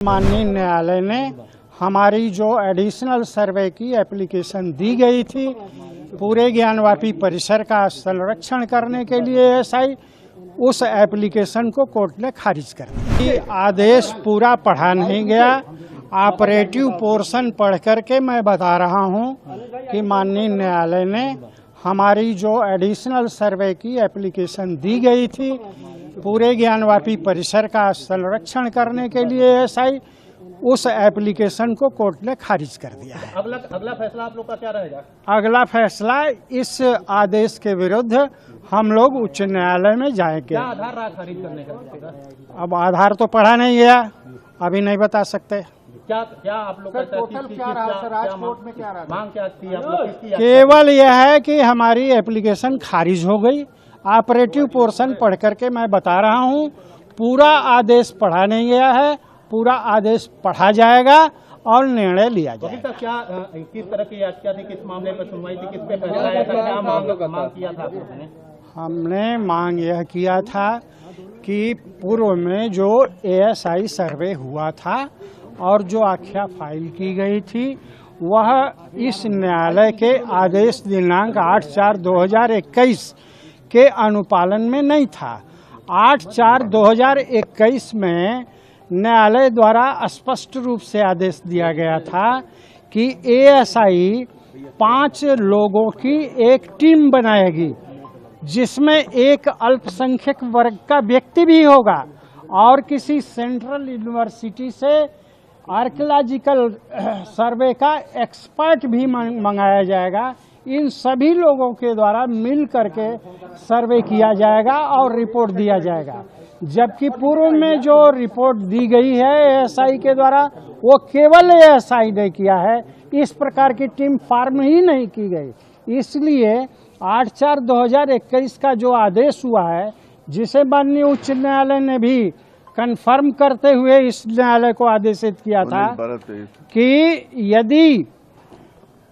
माननीय न्यायालय ने हमारी जो एडिशनल सर्वे की एप्लीकेशन दी गई थी पूरे ज्ञानवापी परिसर का संरक्षण करने के लिए एएसआई, उस एप्लीकेशन को कोर्ट ने खारिज कर दिया। आदेश पूरा पढ़ा नहीं गया, ऑपरेटिव पोर्शन पढ़ करके मैं बता रहा हूं कि माननीय न्यायालय ने हमारी जो एडिशनल सर्वे की एप्लीकेशन दी गई थी पूरे ज्ञानवापी परिसर का संरक्षण करने के लिए एएसआई, उस एप्लीकेशन को कोर्ट ने खारिज कर दिया है। अगला फैसला आप लोग का क्या रहेगा? अगला फैसला इस आदेश के विरुद्ध हम लोग उच्च न्यायालय में जाएंगे। क्या आधार रहा खारिज करने का? अब आधार तो पढ़ा नहीं गया, अभी नहीं बता सकते। क्या आप लोग मांग क्या थी आप लोग? केवल यह है कि हमारी एप्लीकेशन खारिज हो गई। ऑपरेटिव पोर्शन पढ़ करके मैं बता रहा हूं, पूरा आदेश पढ़ा नहीं गया है, पूरा आदेश पढ़ा जाएगा और निर्णय लिया जाएगा। अभी तक क्या किस तरह की याचिका थी, किस मामले पर सुनवाई थी, किस पे फैसला आया था, क्या मांग किया था आप लोगों ने? हमने मांग यह किया था कि पूर्व में जो एएसआई सर्वे हुआ था और जो आख्या फाइल की गई थी वह इस न्यायालय के आदेश दिनांक 8/4/2021 के अनुपालन में नहीं था। 8/4/2021 में न्यायालय द्वारा स्पष्ट रूप से आदेश दिया गया था कि एएसआई 5 लोगों की एक टीम बनाएगी जिसमें एक अल्पसंख्यक वर्ग का व्यक्ति भी होगा और किसी सेंट्रल यूनिवर्सिटी से आर्कियोलॉजिकल सर्वे का एक्सपर्ट भी मंगाया जाएगा। इन सभी लोगों के द्वारा मिल करके सर्वे किया जाएगा और रिपोर्ट दिया जाएगा। जबकि पूर्व में जो रिपोर्ट दी गई है एएसआई के द्वारा वो केवल एएसआई ने किया है, इस प्रकार की टीम फार्म ही नहीं की गई। इसलिए 8/4/2021 का जो आदेश हुआ है, जिसे माननीय उच्च न्यायालय ने भी कन्फर्म करते हुए इस न्यायालय को आदेशित किया था कि यदि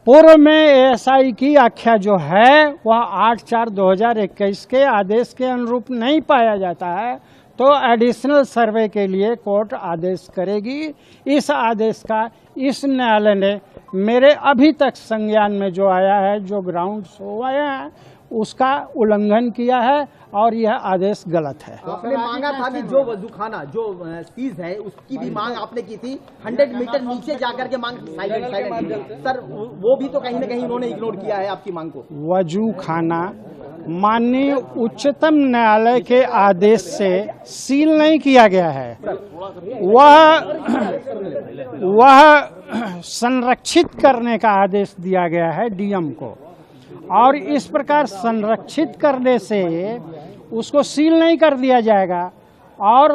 पूर्व में एएसआई की आख्या जो है वह 8/4/2021 के आदेश के अनुरूप नहीं पाया जाता है तो एडिशनल सर्वे के लिए कोर्ट आदेश करेगी। इस आदेश का इस न्यायालय ने मेरे अभी तक संज्ञान में जो आया है, जो ग्राउंड्स हुआ है, उसका उल्लंघन किया है और यह आदेश गलत है। आपने मांगा था कि जो वजूखाना जो सीज है उसकी भी मांग आपने की थी, 100 मीटर नीचे जाकर के मांग साइलेंट सर, वो भी तो कहीं ना कहीं उन्होंने इग्नोर किया है आपकी मांग को। वजूखाना माननीय उच्चतम न्यायालय के आदेश से सील नहीं किया गया है, वह संरक्षित करने का आदेश दिया गया है डीएम को, और इस प्रकार संरक्षित करने से उसको सील नहीं कर दिया जाएगा। और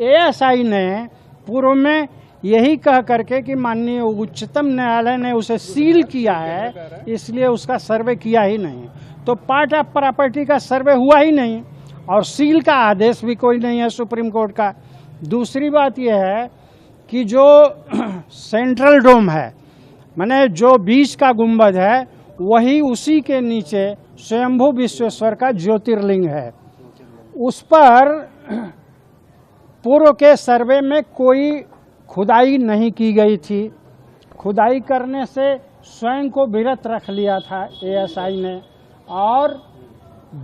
एएसआई ने पूर्व में यही कह करके कि माननीय उच्चतम न्यायालय ने उसे सील किया है, इसलिए उसका सर्वे किया ही नहीं। तो पार्ट ऑफ प्रॉपर्टी का सर्वे हुआ ही नहीं और सील का आदेश भी कोई नहीं है सुप्रीम कोर्ट का। दूसरी बात यह है कि जो सेंट्रल डोम है, माने जो बीच का गुंबद है, वही उसी के नीचे स्वयंभू विश्वेश्वर का ज्योतिर्लिंग है। उस पर पूर्व के सर्वे में कोई खुदाई नहीं की गई थी। खुदाई करने से स्वयं को विरत रख लिया था एएसआई ने, और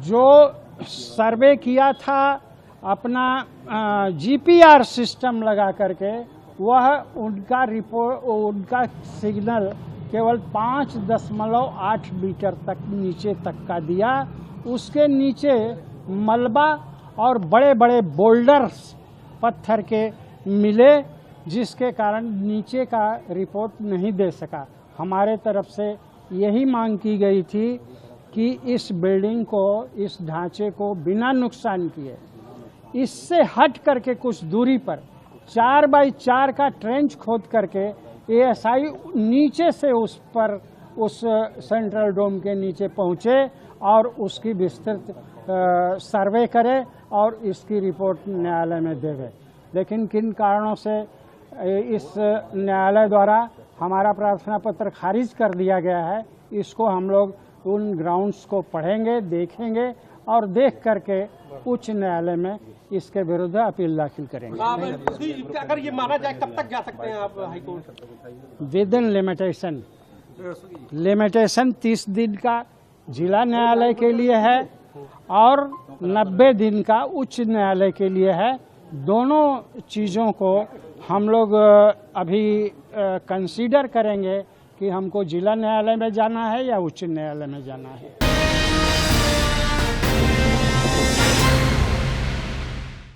जो सर्वे किया था अपना जीपीआर सिस्टम लगा करके, वह उनका रिपोर्ट, उनका सिग्नल केवल 5.8 मीटर तक नीचे तक का दिया। उसके नीचे मलबा और बड़े बड़े बोल्डर्स पत्थर के मिले, जिसके कारण नीचे का रिपोर्ट नहीं दे सका। हमारे तरफ से यही मांग की गई थी कि इस बिल्डिंग को, इस ढांचे को बिना नुकसान किए इससे हट करके कुछ दूरी पर 4x4 का ट्रेंच खोद करके एएसआई नीचे से उस पर, उस सेंट्रल डोम के नीचे पहुँचे और उसकी विस्तृत सर्वे करे और इसकी रिपोर्ट न्यायालय में देवे। लेकिन किन कारणों से इस न्यायालय द्वारा हमारा प्रार्थना पत्र खारिज कर दिया गया है, इसको हम लोग उन ग्राउंड्स को पढ़ेंगे, देखेंगे और देख करके उच्च न्यायालय में इसके विरुद्ध अपील दाखिल करेंगे अगर ये माना जाए कब तक जा सकते हैं आप high court? With in limitation 30 दिन का जिला न्यायालय के लिए है और 90 दिन का उच्च न्यायालय के लिए है। दोनों चीज़ों को हम लोग अभी कंसीडर करेंगे कि हमको जिला न्यायालय में जाना है या उच्च न्यायालय में जाना है।